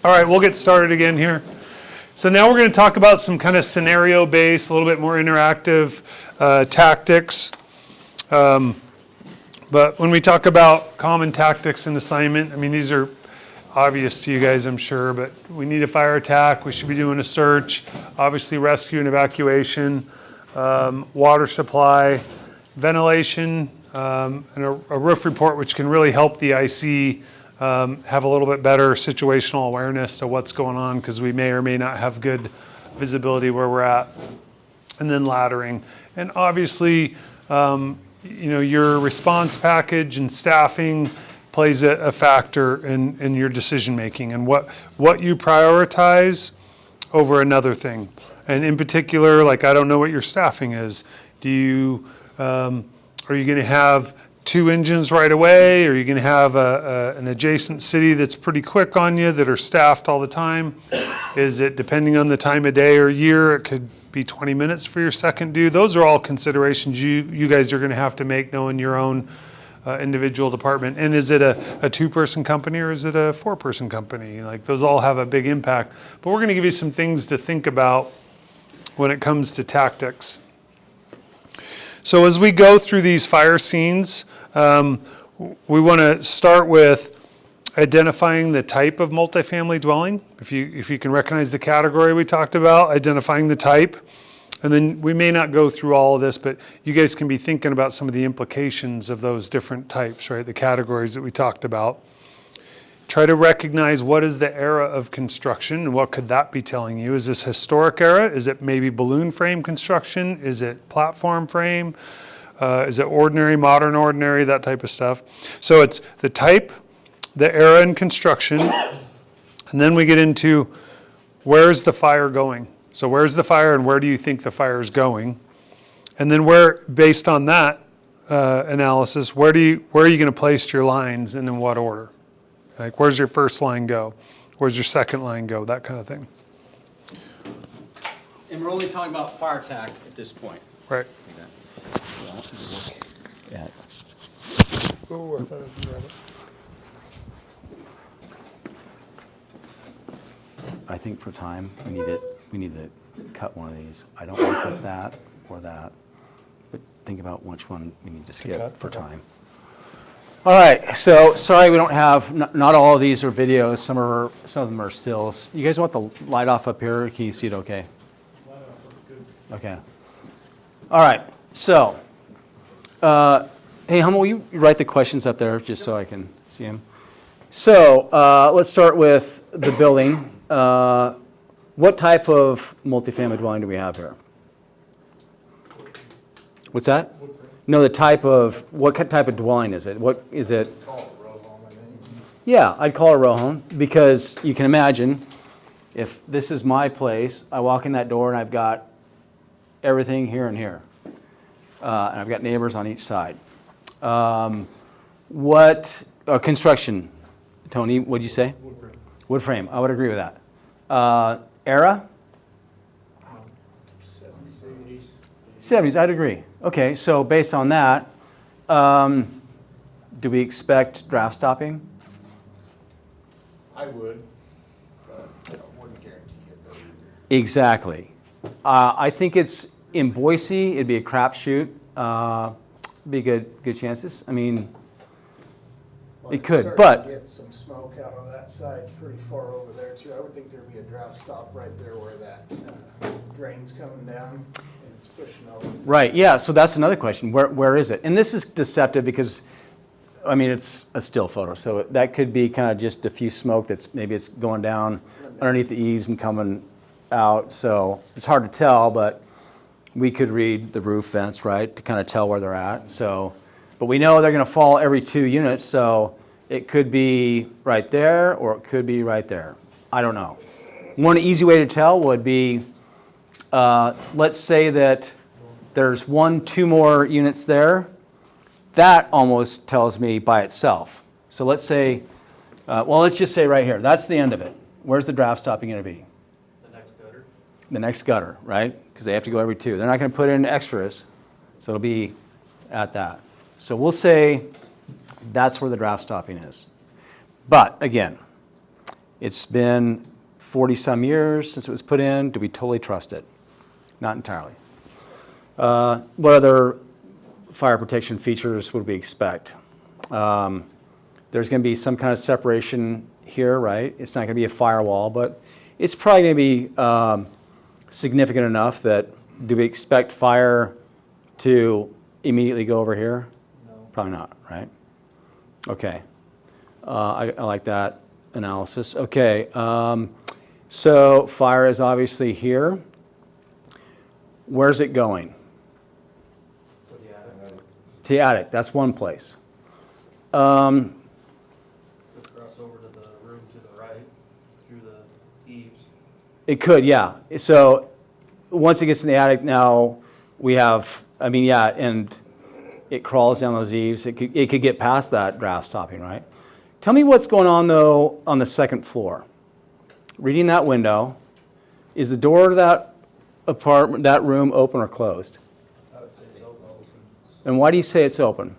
All right, we'll get started again here. So now we're going to talk about some kind of scenario-based, a little bit more interactive tactics. But when we talk about common tactics and assignment, I mean, these are obvious to you guys, I'm sure, but we need a fire attack. We should be doing a search, obviously rescue and evacuation, water supply, ventilation, and a roof report, which can really help the IC have a little bit better situational awareness of what's going on, because we may or may not have good visibility where we're at. And then laddering. And obviously, your response package and staffing plays a factor in your decision making and what you prioritize over another thing. And in particular, like, I don't know what your staffing is. Are you going to have 2 engines right away? Are you going to have an adjacent city that's pretty quick on you that are staffed all the time? Is it, depending on the time of day or year, it could be 20 minutes for your second due? Those are all considerations you guys are going to have to make knowing your own individual department. And is it a 2-person company or is it a 4-person company? Like, those all have a big impact. But we're going to give you some things to think about when it comes to tactics. So as we go through these fire scenes, we want to start with identifying the type of multifamily dwelling. If you can recognize the category we talked about, identifying the type. And then we may not go through all of this, but you guys can be thinking about some of the implications of those different types, right? The categories that we talked about. Try to recognize what is the era of construction and what could that be telling you. Is this historic era? Is it maybe balloon frame construction? Is it platform frame? Is it ordinary, modern ordinary, that type of stuff? So it's the type, the era in construction, and then we get into where's the fire going? So where's the fire and where do you think the fire is going? And then where, based on that analysis, where are you going to place your lines and in what order? Like, where's your first line go? Where's your second line go? That kind of thing. And we're only talking about fire attack at this point. Right. Yeah. Oh, I thought I read it. I think for time, we need to cut one of these. I don't want to cut that or that, but think about which one we need to skip for time. All right, so sorry we don't have, not all of these are videos, some of them are stills. You guys want the light off up here, or can you see it okay? Okay. All right, so, hey, Hummel, will you write the questions up there just so I can see them? So, let's start with the building. What type of multifamily dwelling do we have here? What's that? No, the type of, what type of dwelling is it? What is it? Call it a row home, I think. Yeah, I'd call it a row home because you can imagine if this is my place, I walk in that door and I've got everything here and here. And I've got neighbors on each side. Construction, Tony, what'd you say? Wood frame. Wood frame, I would agree with that. Era? 70s. 70s, I'd agree. Okay, so based on that, do we expect draft stopping? I would, but I wouldn't guarantee it though either. Exactly. I think it's in Boise, it'd be a crapshoot. Be good chances. I mean, it could, but Get some smoke out on that side pretty far over there too. I would think there'd be a draft stop right there where that drain's coming down and it's pushing over. right, yeah. So that's another question. Where is it? And this is deceptive because, I mean, it's a still photo, so that could be kind of just diffuse smoke that's maybe it's going down underneath the eaves and coming out. So it's hard to tell, but we could read the roof vents, right, to kind of tell where they're at. So, but we know they're going to fall every 2 units, so it could be right there or it could be right there. I don't know. One easy way to tell would be, let's say that there's 1, 2 more units there. That almost tells me by itself. So let's say, let's just say right here, that's the end of it. Where's the draft stopping going to be? The next gutter, right? Because they have to go every 2. They're not going to put in extras, so it'll be at that. So we'll say that's where the draft stopping is. But again, It's been 40-some years since it was put in. Do we totally trust it? Not entirely. What other fire protection features would we expect? There's going to be some kind of separation here, right? It's not going to be a firewall, but it's probably going to be significant enough that do we expect fire to immediately go over here? No. Probably not, right? Okay. I like that analysis. Okay. So fire is obviously here. Where's it going? To the attic. To the attic. That's one place. Could cross over to the room to the right through the eaves. It could, yeah. So once it gets in the attic now, we have, I mean, yeah, and it crawls down those eaves. It could get past that draft stopping, right? Tell me what's going on, though, on the second floor. Reading that window, is the door to that apartment, that room open or closed? I would say it's open. And why do you say it's open?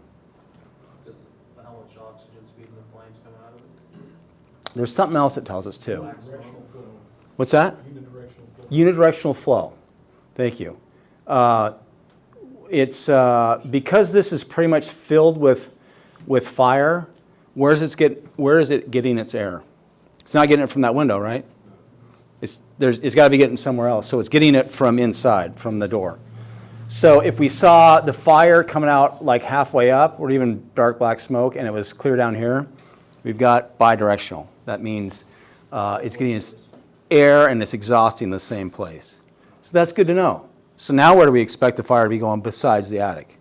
Because how much oxygen's feeding the flames coming out of it? There's something else that tells us, too. Black smoke. What's that? Unidirectional flow. Thank you. It's because this is pretty much filled with fire. Where is it getting its air? It's not getting it from that window, right? It's got to be getting somewhere else. So it's getting it from inside, from the door. So if we saw the fire coming out like halfway up, or even dark black smoke, and it was clear down here, we've got bidirectional. That means it's getting its air and it's exhausting the same place. So that's good to know. So now where do we expect the fire to be going besides the attic?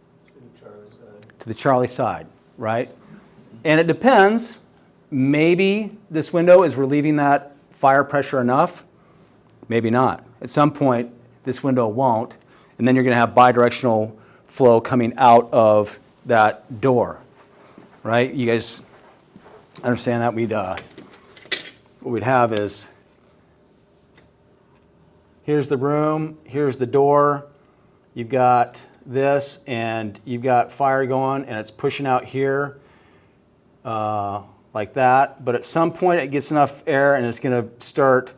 To the Charlie side, right? And it depends. Maybe this window is relieving that fire pressure enough. Maybe not. At some point, this window won't, and then you're going to have bidirectional flow coming out of that door, right? You guys understand that? What we'd have is, here's the room, here's the door, you've got this, and you've got fire going, and it's pushing out here like that. But at some point, it gets enough air, and it's going to start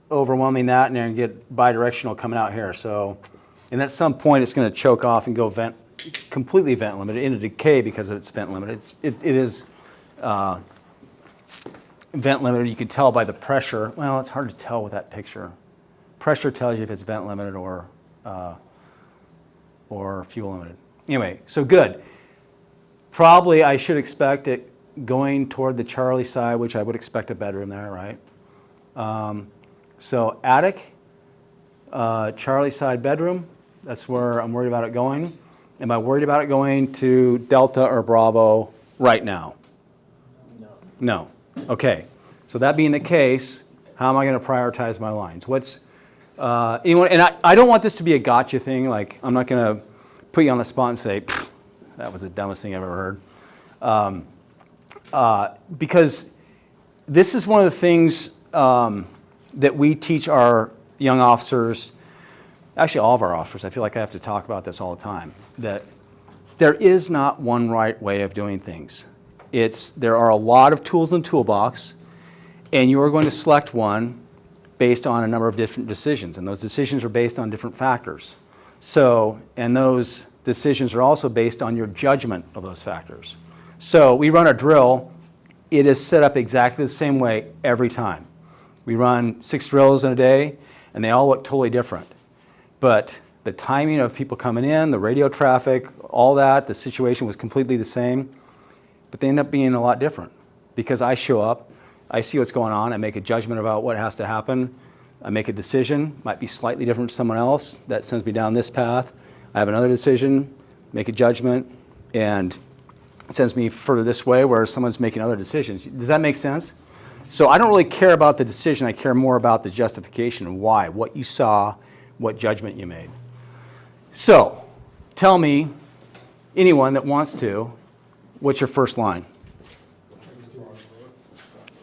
overwhelming that, and then get bidirectional coming out here. So, and at some point, it's going to choke off and go completely vent limited, into decay because of its vent limited. It is vent limited. You can tell by the pressure. Well, it's hard to tell with that picture. Pressure tells you if it's vent limited or fuel limited. Anyway, so good. Probably I should expect it going toward the Charlie side, which I would expect a bedroom there, right? So attic, Charlie side bedroom, that's where I'm worried about it going. Am I worried about it going to Delta or Bravo right now? No. No. Okay. So that being the case, how am I going to prioritize my lines? Anyone? And I don't want this to be a gotcha thing. Like, I'm not going to put you on the spot and say, that was the dumbest thing I've ever heard. Because this is one of the things that we teach our young officers, actually all of our officers. I feel like I have to talk about this all the time, that there is not one right way of doing things. There are a lot of tools in the toolbox, and you are going to select one based on a number of different decisions, and those decisions are based on different factors. So, and those decisions are also based on your judgment of those factors. So we run a drill. It is set up exactly the same way every time. We run 6 drills in a day, and they all look totally different. But the timing of people coming in, the radio traffic, all that, the situation was completely the same, but they end up being a lot different because I show up, I see what's going on, I make a judgment about what has to happen, I make a decision, might be slightly different from someone else, that sends me down this path. I have another decision, make a judgment, and it sends me further this way where someone's making other decisions. Does that make sense? So I don't really care about the decision, I care more about the justification and why, what you saw, what judgment you made. So, tell me, anyone that wants to, what's your first line?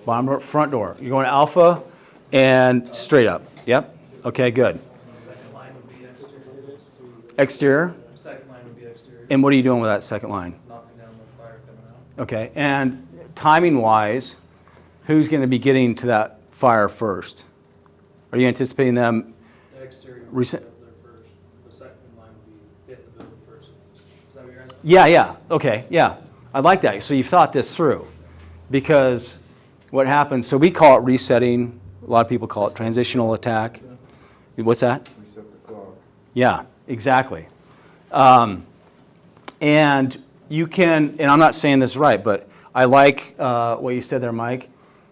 Bottom door, front door. You're going alpha and straight up. Yep. Okay, good. Second line would be exterior. Exterior. Second line would be exterior. And what are you doing with that second line? Knocking down the fire coming out. Okay. And timing-wise, who's going to be getting to that fire first? Are you anticipating them? The exterior will be Recent- up there first, the second line will be hitting the building first. Is that what you're asking? Yeah, okay, yeah. I like that. So you've thought this through. Because what happens, so we call it resetting. A lot of people call it transitional attack. What's that? Reset the clock. Yeah, exactly. And you can, and I'm not saying this right, but I like what you said there, Mike.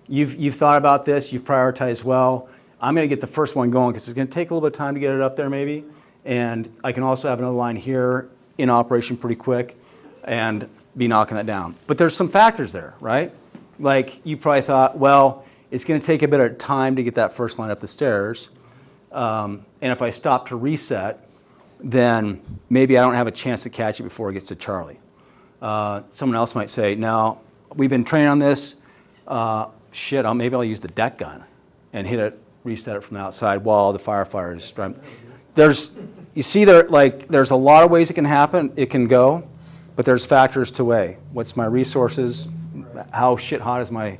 You've thought about this, you've prioritized well. I'm going to get the first one going because it's going to take a little bit of time to get it up there maybe. And I can also have another line here in operation pretty quick and be knocking that down. But there's some factors there, right? Like you probably thought, well, it's going to take a bit of time to get that first line up the stairs. And if I stop to reset, then maybe I don't have a chance to catch it before it gets to Charlie. Someone else might say, no, we've been trained on this. Maybe I'll use the deck gun and hit it, reset it from the outside while the firefighters. There's a lot of ways it can happen, it can go, but there's factors to weigh. What's my resources? How shit hot is my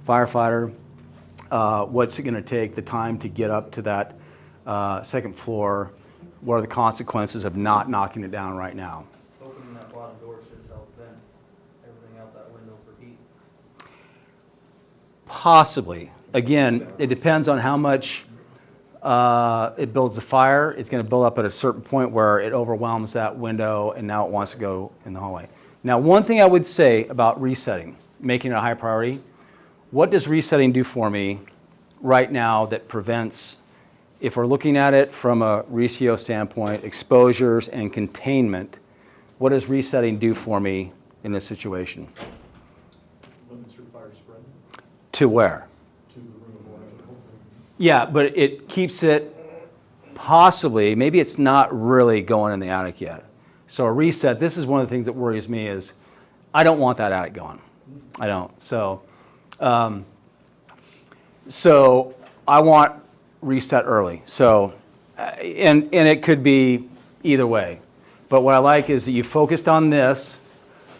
firefighter? What's it going to take, the time to get up to that second floor? What are the consequences of not knocking it down right now? Opening that bottom door should help vent everything out that window for heat. Possibly. Again, it depends on how much it builds the fire. It's going to build up at a certain point where it overwhelms that window and now it wants to go in the hallway. Now, one thing I would say about resetting, making it a high priority, what does resetting do for me right now that prevents, if we're looking at it from a RECIO standpoint, exposures and containment, what does resetting do for me in this situation? Limits your fire spread To where? to the room. Yeah, but it keeps it possibly, maybe it's not really going in the attic yet. So a reset, this is one of the things that worries me is I don't want that attic going. I don't. So I want reset early. So, and it could be either way. But what I like is that you focused on this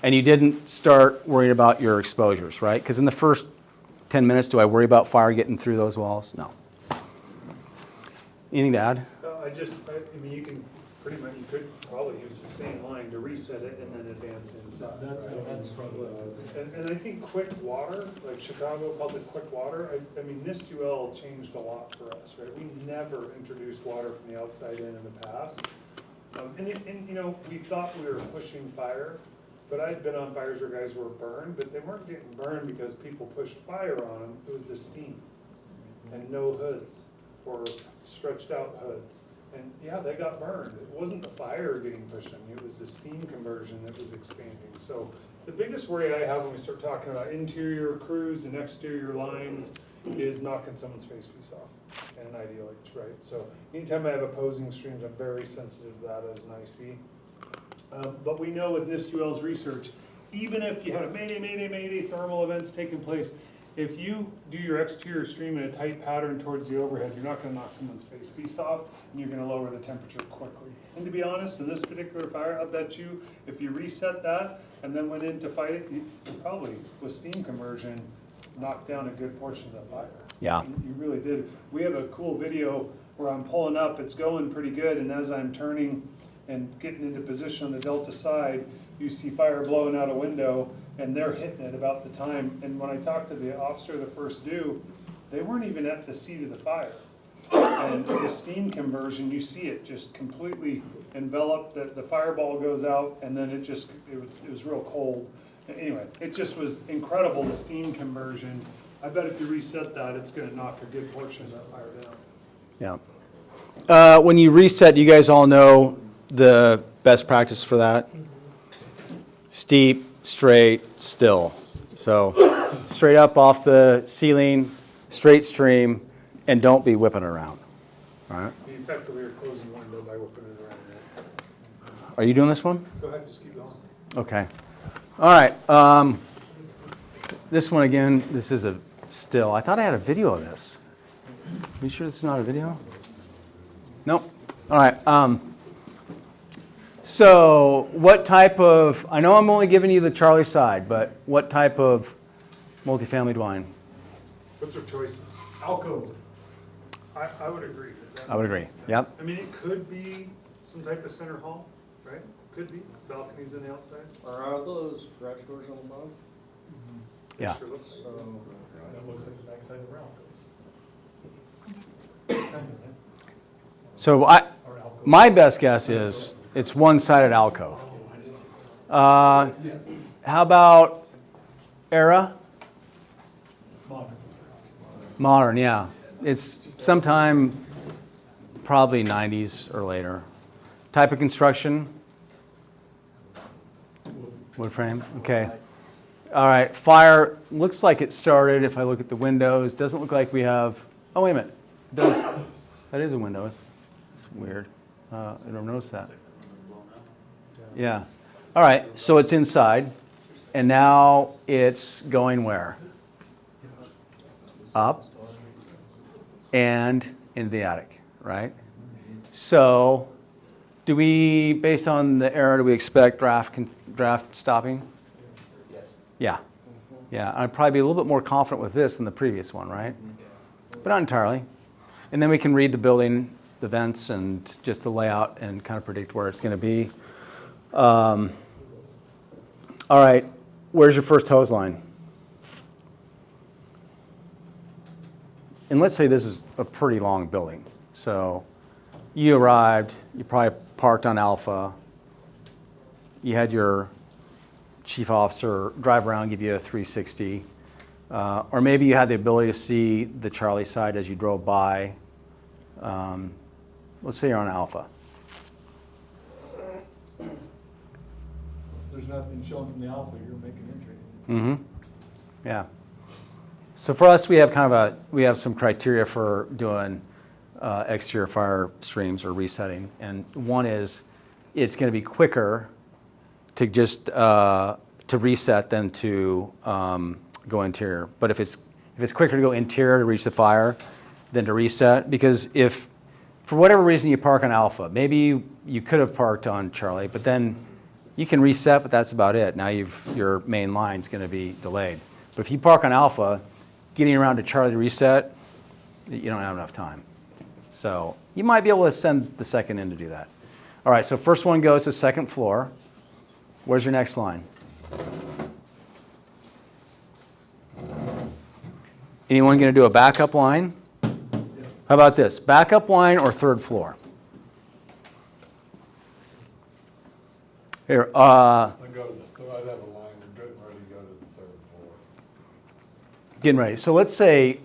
and you didn't start worrying about your exposures, right? Because in the first 10 minutes, do I worry about fire getting through those walls? No. Anything to add? I mean, you can pretty much, you could probably use the same line to reset it and then advance inside. That's probably. And I think quick water, like Chicago calls it quick water. I mean, NIST-UL changed a lot for us, right? We never introduced water from the outside in the past. And you know, we thought we were pushing fire, but I'd been on fires where guys were burned, but they weren't getting burned because people pushed fire on them. It was the steam and no hoods or stretched out hoods. And yeah, they got burned. It wasn't the fire getting pushed on you, it was the steam conversion that was expanding. So the biggest worry I have when we start talking about interior crews and exterior lines is knocking someone's face piece off and an ideal edge, right? So anytime I have opposing streams, I'm very sensitive to that as an IC. But we know with NIST-UL's research, even if you had a mayday thermal events taking place, if you do your exterior stream in a tight pattern towards the overhead, you're not going to knock someone's face piece off, and you're going to lower the temperature quickly. And to be honest, in this particular fire, I bet you, if you reset that and then went in to fight it, you probably, with steam conversion, knocked down a good portion of the fire. Yeah. You really did. We have a cool video where I'm pulling up, it's going pretty good, and as I'm turning and getting into position on the delta side, you see fire blowing out a window, and they're hitting it about the time. And when I talked to the officer of the first due, they weren't even at the seat of the fire. And the steam conversion, you see it just completely enveloped, the fireball goes out, and then it was real cold. Anyway, it just was incredible, the steam conversion. I bet if you reset that, it's gonna knock a good portion of that fire down. Yeah. When you reset, you guys all know the best practice for that? Steep, straight, still. So straight up off the ceiling, straight stream, and don't be whipping it around. All right? You effectively are closing the window by whipping it around. Are you doing this one? Go ahead, just keep going. Okay. All right. This one again, this is a still. I thought I had a video of this. Are you sure this is not a video? Nope. All right. So what type of, I know I'm only giving you the Charlie side, but what type of multifamily dwelling? What's our choices? Alcove. I would agree with that. I would agree, yep. I mean, it could be some type of center hall, right? Could be, balconies on the outside. Are those garage doors on the bottom? Yeah. Sure looks like it. So, That looks like the backside of the round So my best guess is it's one-sided alcove. How about era? Modern, yeah. It's sometime probably 90s or later. Type of construction? Wood frame, okay. All right, fire, looks like it started, if I look at the windows, doesn't look like we have, oh, wait a minute. It does, that is a window, it's weird. I don't notice that. Yeah. All right, so it's inside, and now it's going where? Up and into the attic, right? So, do we, based on the error, do we expect draft stopping? Yes. Yeah. Yeah, I'd probably be a little bit more confident with this than the previous one, right? But not entirely. And then we can read the building, the vents, and just the layout and kind of predict where it's going to be. All right, where's your first hose line? And let's say this is a pretty long building. So you arrived, you probably parked on Alpha. You had your chief officer drive around, give you a 360. Or maybe you had the ability to see the Charlie side as you drove by. Let's say you're on Alpha. If there's nothing shown from the alpha, you're making entry. Mm-hmm. Yeah. So for us, we have some criteria for doing exterior fire streams or resetting, and one is it's going to be quicker to just to reset than to go interior. But if it's quicker to go interior to reach the fire than to reset, because if for whatever reason you park on Alpha, maybe you could have parked on Charlie, but then you can reset, but that's about it. Now your main line's going to be delayed. But if you park on Alpha, getting around to Charlie to reset, you don't have enough time. So you might be able to send the second in to do that. All right, so first one goes to second floor. Where's your next line? Anyone going to do a backup line? How about this? Backup line or third floor? Here, I go to I'd have a line, we're getting ready to go to the third floor. getting ready. So let's say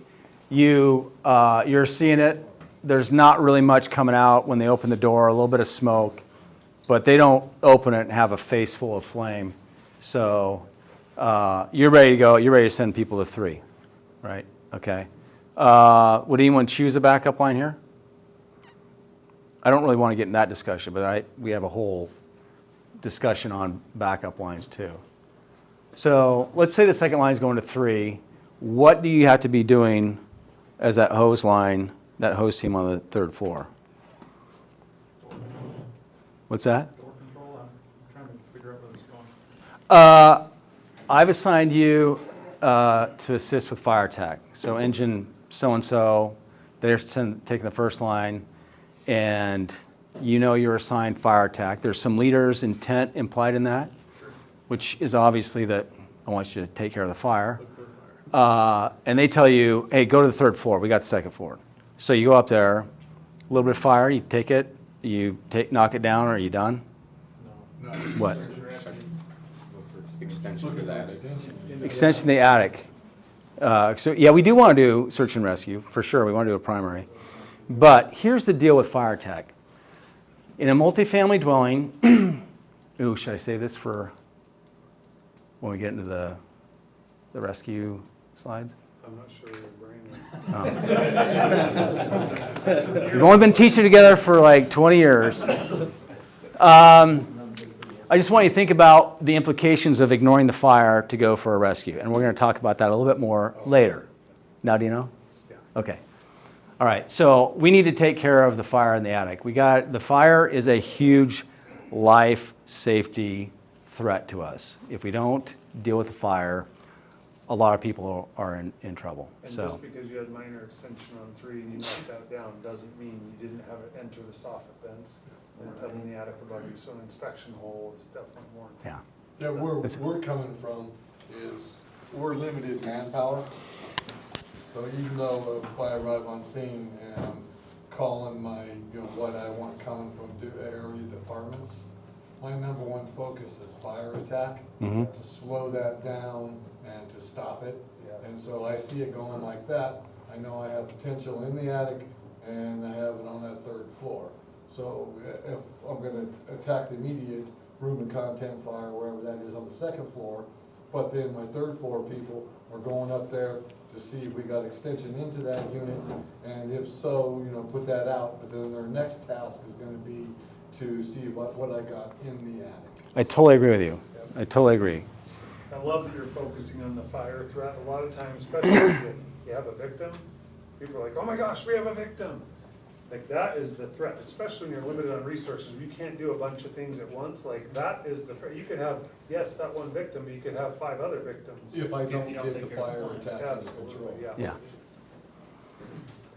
you're seeing it. There's not really much coming out when they open the door, a little bit of smoke, but they don't open it and have a face full of flame. So you're ready to go. You're ready to send people to 3, right? Okay. Would anyone choose a backup line here? I don't really want to get in that discussion, but we have a whole discussion on backup lines too. So let's say the second line is going to 3. What do you have to be doing as that hose line, that hose team on the third floor? What's that? Door control, I'm trying to figure out where this is going. I've assigned you to assist with fire attack. So engine so-and-so, they're taking the first line, and you know you're assigned fire attack. There's some leader's intent implied in that, which is obviously that I want you to take care of the fire. And they tell you, hey, go to the third floor. We got the second floor. So you go up there, a little bit of fire, you take it, knock it down, or are you done? No. What? Extension to that. Extension to the attic. So yeah, we do want to do search and rescue, for sure. We want to do a primary. But here's the deal with fire attack. In a multifamily dwelling, ooh, should I save this for when we get into the rescue slides? I'm not sure your brain. We've only been teaching together for like 20 years. I just want you to think about the implications of ignoring the fire to go for a rescue. And we're going to talk about that a little bit more later. Now, do you know? Yeah. Okay. All right. So we need to take care of the fire in the attic. The fire is a huge life safety threat to us. If we don't deal with the fire, a lot of people are in trouble, And so. just because you had minor extension on 3 and you knocked that down, doesn't mean you didn't have it enter the soffit vents. And it's up in the attic above you, so an inspection hole is definitely warranted. Yeah. Yeah, where we're coming from is, we're limited manpower. So even though if I arrive on scene and I'm calling my, what I want coming from area departments, my number one focus is fire attack, to slow that down and to stop it. And so I see it going like that, I know I have potential in the attic and I have it on that 3rd floor. So if I'm gonna attack the immediate room and content fire, wherever that is on the 2nd floor, but then my 3rd floor people are going up there to see if we got extension into that unit, and if so, put that out, but then their next task is gonna be to see what I got in the attic. I totally agree with you. I totally agree. I love that you're focusing on the fire threat. A lot of times, especially if you have a victim, people are like, oh my gosh, we have a victim. Like, that is the threat, especially when you're limited on resources. You can't do a bunch of things at once. Like, that is the threat. You could have, yes, that one victim, but you could have 5 other victims. If I don't you don't get take the care of fire the plant. attack under Absolutely, control. yeah. Yeah.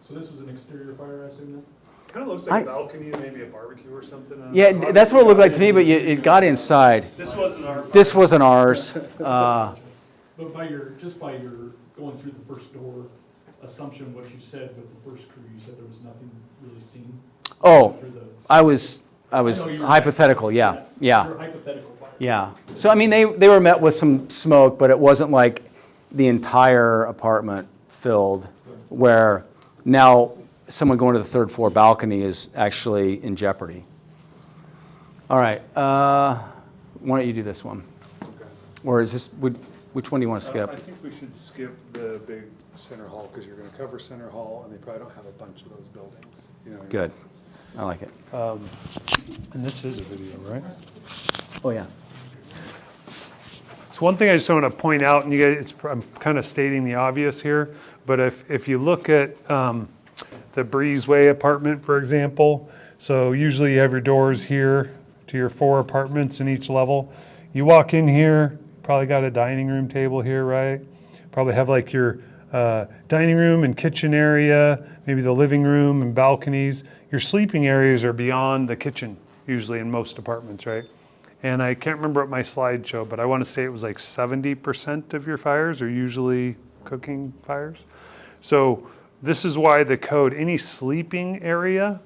So this was an exterior fire, I assume then? Kind of looks like a balcony, maybe a barbecue or something. Yeah, that's what it looked like to me, but it got inside. This wasn't our. This wasn't ours. But just by your going through the first door assumption, what you said with the first crew, you said there was nothing really seen? Oh, Through the- I was I know you were- hypothetical, yeah. Your hypothetical fire. Yeah. So, I mean, they were met with some smoke, but it wasn't like the entire apartment filled, where now someone going to the 3rd floor balcony is actually in jeopardy. All right, why don't you do this one? Or is this, which one do you want to I skip? think we should skip the big center hall, because you're gonna cover center hall, and they probably don't have a bunch of those buildings. You know what I mean? Good. I like it. And this is a video, right? Oh, yeah. So one thing I just want to point out, and you guys, I'm kind of stating the obvious here, but if you look at the Breezeway apartment, for example, so usually you have your doors here to your 4 apartments in each level. You walk in here, probably got a dining room table here, right? Probably have like your dining room and kitchen area, maybe the living room and balconies. Your sleeping areas are beyond the kitchen, usually in most apartments, right? And I can't remember what my slide showed, but I want to say it was like 70% of your fires are usually cooking fires. So this is why the code, any sleeping area,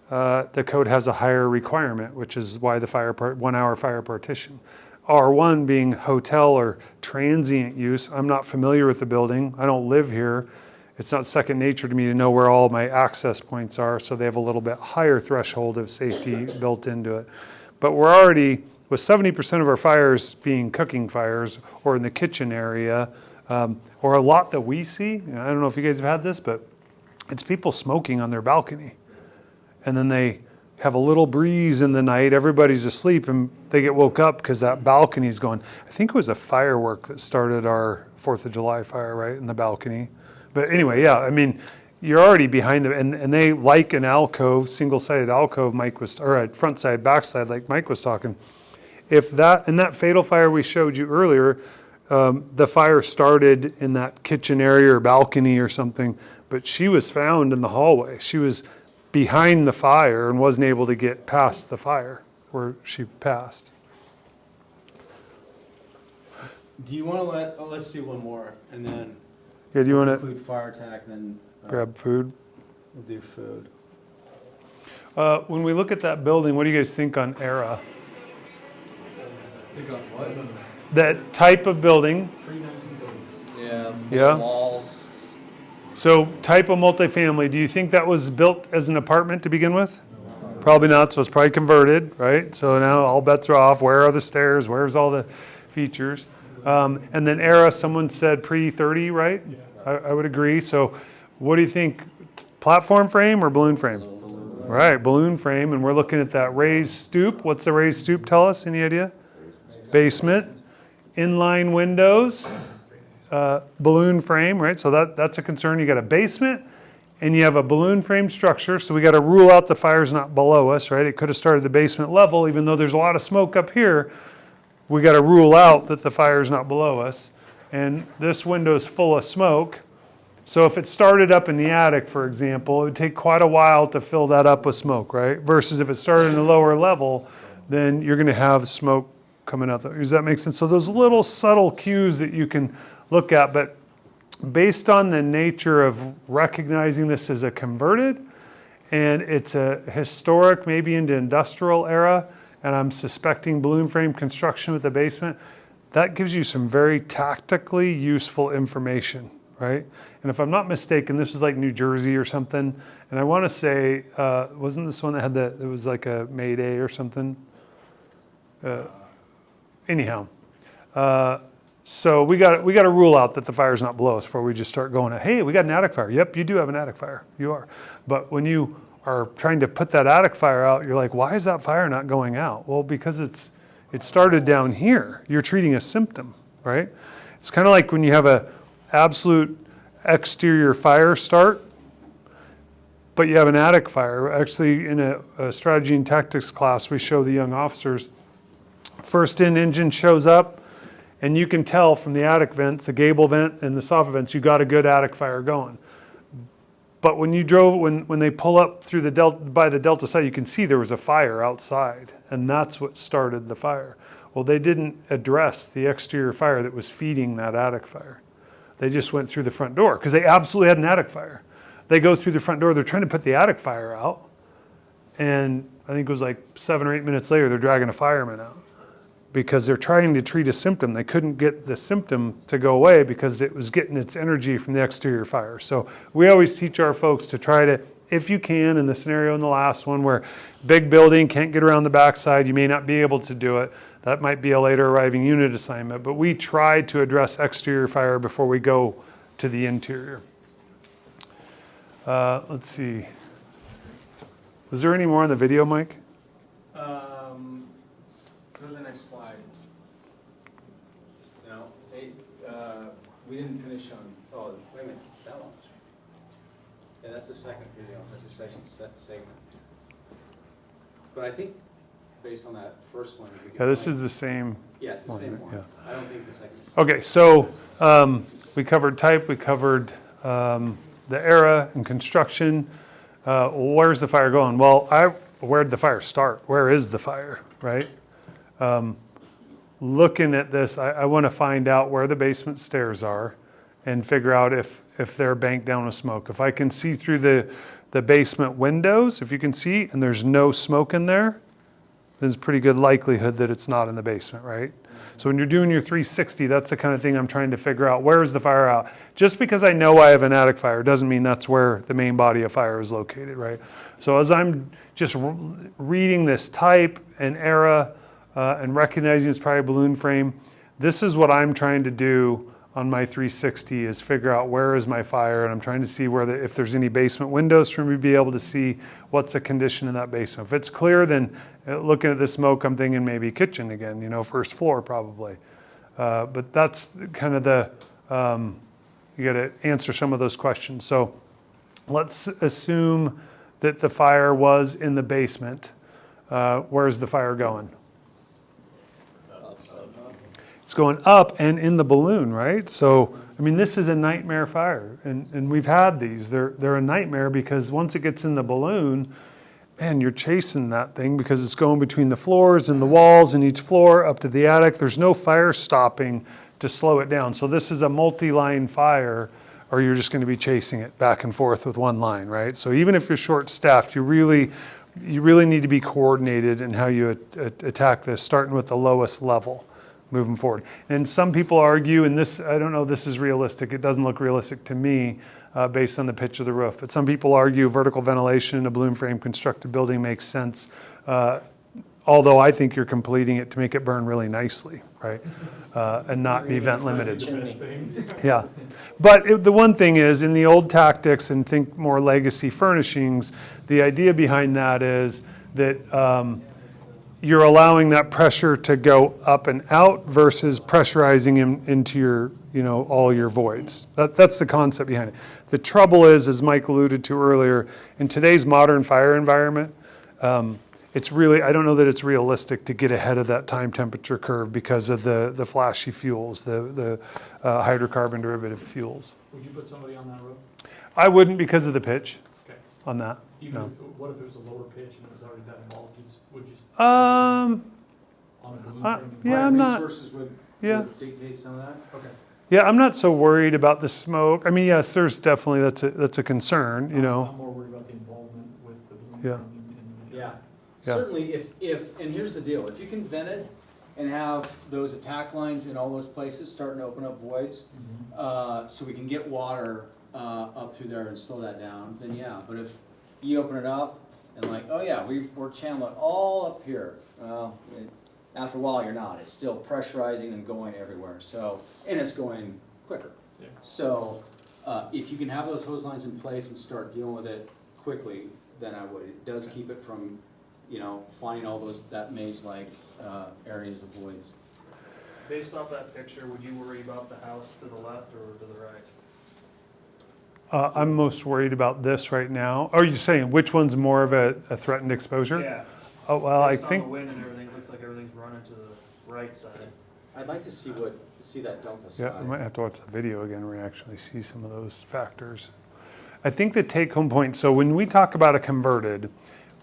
the code has a higher requirement, which is why the 1 hour fire partition. R1 being hotel or transient use. I'm not familiar with the building. I don't live here. It's not second nature to me to know where all my access points are, so they have a little bit higher threshold of safety built into it. But we're already, with 70% of our fires being cooking fires or in the kitchen area, or a lot that we see, I don't know if you guys have had this, but it's people smoking on their balcony. And then they have a little breeze in the night, everybody's asleep, and they get woke up because that balcony's going. I think it was a firework that started our 4th of July fire, right, in the balcony. But anyway, yeah, I mean, you're already behind them, and they like an alcove, single-sided alcove, Mike was, or a front side, back side, like Mike was talking. If that, in that fatal fire we showed you earlier, the fire started in that kitchen area or balcony or something, but she was found in the hallway. She was behind the fire and wasn't able to get past the fire where she passed. Do you want to let's do one more, and then Yeah, do you want to include fire attack, then grab food? we'll do food. When we look at that building, what do you guys think on ERA? Think on what? That type of building, Yeah. Yeah. Walls. so type of multifamily, do you think that was built as an apartment to begin with? Probably not, so it's probably converted, right? So now all bets are off. Where are the stairs? Where's all the features? And then ERA, someone said pre-30, right? I would agree. So what do you think, platform frame or balloon frame? Right, balloon frame, and we're looking at that raised stoop. What's the raised stoop tell us? Any idea? Basement, inline windows, balloon frame, right? So that's a concern. You got a basement and you have a balloon frame structure, so we got to rule out the fire's not below us, right? It could have started the basement level, even though there's a lot of smoke up here. We got to rule out that the fire's not below us. and this window's full of smoke. So if it started up in the attic, for example, it would take quite a while to fill that up with smoke, right? Versus if it started in the lower level, then you're going to have smoke coming out. Does that make sense? So those little subtle cues that you can look at, but based on the nature of recognizing this as a converted, and it's a historic, maybe into industrial era, and I'm suspecting balloon frame construction with the basement, that gives you some very tactically useful information, right? And if I'm not mistaken, this is like New Jersey or something, and I want to say, wasn't this one that had it was like a Mayday or something? Anyhow, so we got to rule out that the fire's not below us before we just start going, hey, we got an attic fire. Yep, you do have an attic fire. You are. But when you are trying to put that attic fire out, you're like, why is that fire not going out? Well, because it started down here. You're treating a symptom, right? It's kind of like when you have a absolute exterior fire start, but you have an attic fire. Actually, in a strategy and tactics class, we show the young officers, first in engine shows up, and you can tell from the attic vents, the gable vent and the soffit vents, you got a good attic fire going. But when you drove, when they pull up through the by the Delta side, you can see there was a fire outside, and that's what started the fire. Well, they didn't address the exterior fire that was feeding that attic fire. They just went through the front door because they absolutely had an attic fire. They go through the front door, they're trying to put the attic fire out, and I think it was like 7 or 8 minutes later, they're dragging a fireman out because they're trying to treat a symptom. They couldn't get the symptom to go away because it was getting its energy from the exterior fire. So we always teach our folks to try to, if you can, in the scenario in the last one where big building, can't get around the backside, you may not be able to do it. That might be a later arriving unit assignment, but we try to address exterior fire before we go to the interior. Let's see. Was there any more on the video, Mike? Go to the next slide. No, hey, we didn't finish on, oh, wait a minute, that one. Yeah, that's the second video, that's the second segment. But I think, based on that first one. we could Yeah, this play- is the same. Yeah, it's the same one. Yeah. I don't think the second. Okay, so we covered type, we covered the era and construction. Where's the fire going? Well, where'd the fire start? Where is the fire, right? Looking at this, I want to find out where the basement stairs are and figure out if they're banked down with smoke. If I can see through the basement windows, if you can see, and there's no smoke in there, there's pretty good likelihood that it's not in the basement, right? So when you're doing your 360, that's the kind of thing I'm trying to figure out. Where is the fire out? Just because I know I have an attic fire doesn't mean that's where the main body of fire is located, right? So as I'm just reading this type and era and recognizing it's probably a balloon frame, this is what I'm trying to do on my 360 is figure out where is my fire, and I'm trying to see if there's any basement windows for me to be able to see what's the condition in that basement. If it's clear, then looking at the smoke, I'm thinking maybe kitchen again, first floor probably. But that's kind of you got to answer some of those questions. So let's assume that the fire was in the basement. Where's the fire going? It's going up and in the balloon, right? So, I mean, this is a nightmare fire, and we've had these. They're a nightmare because once it gets in the balloon, man, you're chasing that thing because it's going between the floors and the walls and each floor up to the attic. There's no fire stopping to slow it down. So this is a multi-line fire, or you're just going to be chasing it back and forth with one line, right? So even if you're short-staffed, you really need to be coordinated in how you attack this, starting with the lowest level. Moving forward. And some people argue, and this, I don't know if this is realistic, it doesn't look realistic to me based on the pitch of the roof, but some people argue vertical ventilation in a balloon frame constructed building makes sense, although I think you're completing it to make it burn really nicely, right? And not be vent limited. Yeah. But the one thing is, in the old tactics, and think more legacy furnishings, the idea behind that is that you're allowing that pressure to go up and out versus pressurizing into your, all your voids. That's the concept behind it. The trouble is, as Mike alluded to earlier, in today's modern fire environment, it's really, I don't know that it's realistic to get ahead of that time temperature curve because of the flashy fuels, the hydrocarbon derivative fuels. Would you put somebody on that roof? I wouldn't because of the pitch Okay. on that. Even No. what if it was a lower pitch and it was already that involved? Would you, Um, on a balloon Uh, frame? yeah, I'm not- Resources would yeah. dictate some of that? Okay. Yeah, I'm not so worried about the smoke. I mean, yes, there's definitely, that's a concern, you know. I'm more worried about the involvement with the balloon Yeah. frame and. Yeah, Yeah. certainly and here's the deal, if you can vent it and have those attack lines in all those places starting to open up voids, so we can get water up through there and slow that down, then yeah. But if you open it up and like, oh yeah, we're channeling all up here, well, after a while you're not. It's still pressurizing and going everywhere. So, and it's going quicker. Yeah. So, if you can have those hose lines in place and start dealing with it quickly, then I would. It does keep it from, finding all that maze-like areas of voids. Based off that picture, would you worry about the house to the left or to the right? I'm most worried about this right now. Are you saying which one's more of a threatened exposure? Yeah. Oh, well, I Based on think, the wind and everything, it looks like everything's running to the right side. I'd like to see that delta yeah, side. I might have to watch the video again where you actually see some of those factors. I think the take-home point, so when we talk about a converted,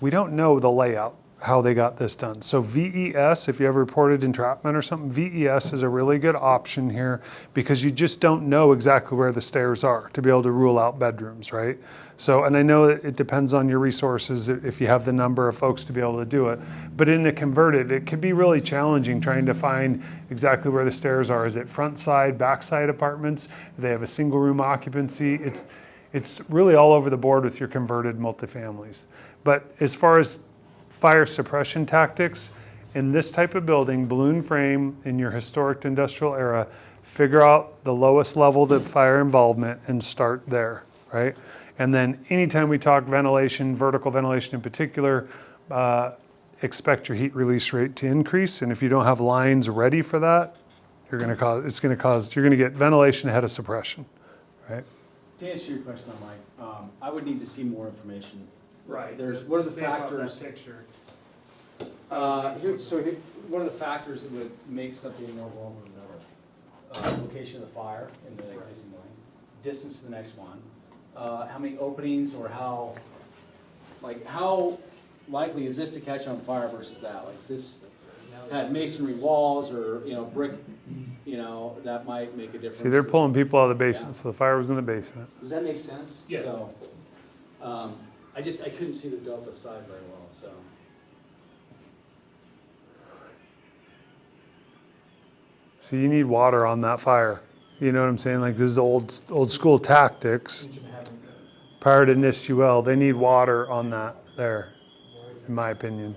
we don't know the layout, how they got this done. So VES, if you ever reported entrapment or something, VES is a really good option here because you just don't know exactly where the stairs are to be able to rule out bedrooms, right? So, and I know it depends on your resources if you have the number of folks to be able to do it. But in a converted, it can be really challenging trying to find exactly where the stairs are. Is it front side, back side apartments? Do they have a single room occupancy? It's really all over the board with your converted multifamilies. But as far as fire suppression tactics, in this type of building, balloon frame in your historic to industrial era, figure out the lowest level of fire involvement and start there, right? And then anytime we talk ventilation, vertical ventilation in particular, expect your heat release rate to increase. And if you don't have lines ready for that, you're gonna get ventilation ahead of suppression, right? To answer your question, Mike, I would need to see more information. Right. What are the Based off factors? that picture. What are the factors that would make something more vulnerable than another? Location of the fire in the existing building, distance to the next one, how many openings or how likely is this to catch on fire versus that? Like this had masonry walls or, brick, that might make a difference. See, they're pulling people out of the basement, so the fire was in the basement. Does that make sense? Yeah. So, I couldn't see the delta side very well, so. So you need water on that fire. You know what I'm saying? Like this is old school tactics. Prior to NIST-UL, they need water on that there, in my opinion.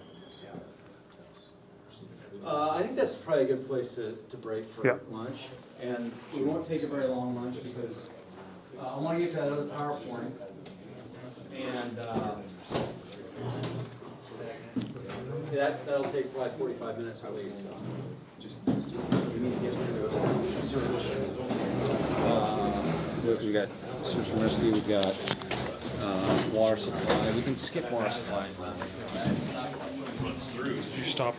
I think that's probably a good place to break for Yeah. lunch. And we won't take a very long lunch because I want to get to that other PowerPoint. And that'll take probably 45 minutes at least. So we need to get through the search. We got search and rescue. We've got water supply. We can skip water supply. You stop.